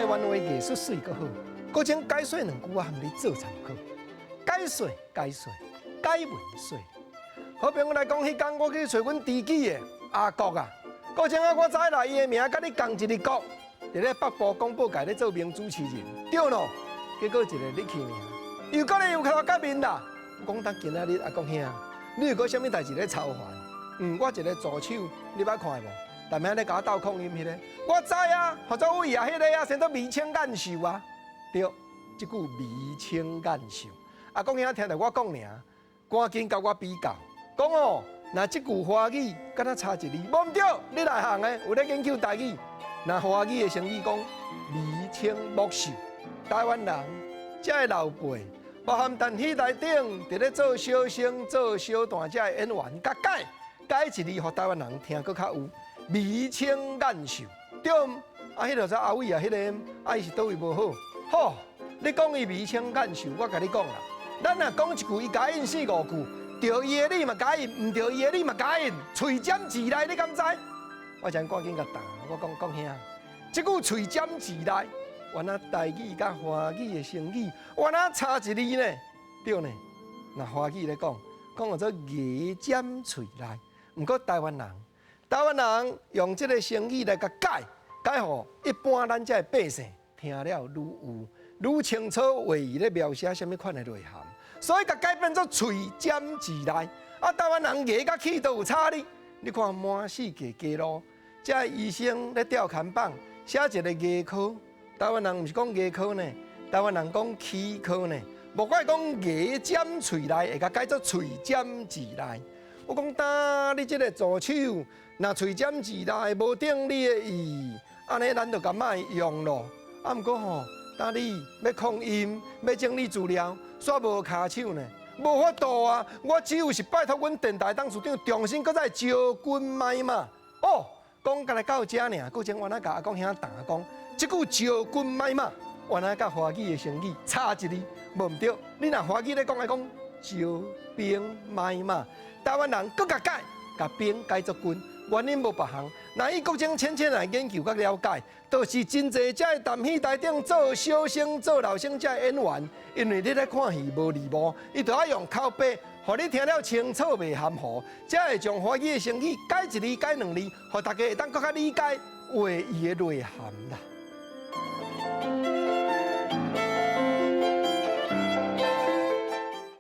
湾话艺术水阁好，搁将解说2句啊，含你做参考。解说，解文说。好朋友来讲，迄天我去找阮知己的阿国啊，搁将我知啦，伊的名甲你同一个国，伫咧北部广播界咧做名主持人，对咯。结果一个你去名，又过来又甲我见面啦。讲当今仔日阿公兄，你有搁啥物代志咧操烦？我一个助手，你捌看无？但咩咧甲我斗控音迄个？我知啊，合作位啊，迄个啊，先做眉清眼秀啊。对，即句眉清眼秀，阿公兄听着我讲尔，赶紧甲我比较，讲哦，若即句华语敢若差一字，无毋对，你内行的有咧研究台语，若华语的成语讲眉清目秀，台湾人才会老辈。包含电视内顶伫咧做小生、做小段这演员，甲改一字，互台湾人听搁较有眉清眼秀，对毋？啊，迄个阿伟啊，迄个伊是倒位无好？好，你讲伊眉清眼秀，我甲你讲啦，咱若讲一句，伊假应4、5句，着伊的你嘛假应，毋着伊的你嘛假应，喙尖字来，你敢知？我将赶紧甲答，我讲兄，即句喙尖字来。原来台语甲华语的成语，原来差一字呢？对呢。那华语咧讲叫做牙尖喙来，毋过台湾人用这个成语来甲解互一般咱这百姓听了愈清楚，话语咧描写什么款的内涵，所以甲改变做喙尖字来。啊，台湾人牙甲齿都有差哩。你看满世界街路，这医生咧吊看板写一个牙科。台湾人毋是讲牙科呢，台湾人讲齿科呢。无怪讲牙尖喙来，会甲改做喙尖字来。我讲当你这个助手，若喙尖字来无定你的意，安尼咱就敢卖用咯。啊，毋过吼，当你要控音，要整理资料，煞无骹手呢，无法度啊！我只有是拜托阮电台董事长重新搁再招军卖嘛。哦，讲甲来到遮尔，搁将原来甲阿公兄答讲。即句招军买马，原来甲华语的成语差一字，无毋对。你若华语咧讲来讲招兵买马，台湾人搁甲改，甲兵改作军，原因无别项。若以国情浅来研究甲了解，就是真侪遮个谈戏台顶做小生、做老生遮个演员，因为你咧看戏无字幕，伊就要用口碑，互你听了清楚袂含糊，才会将华语的成语改一字改2字，互大家会当搁较理解话语的内涵啦。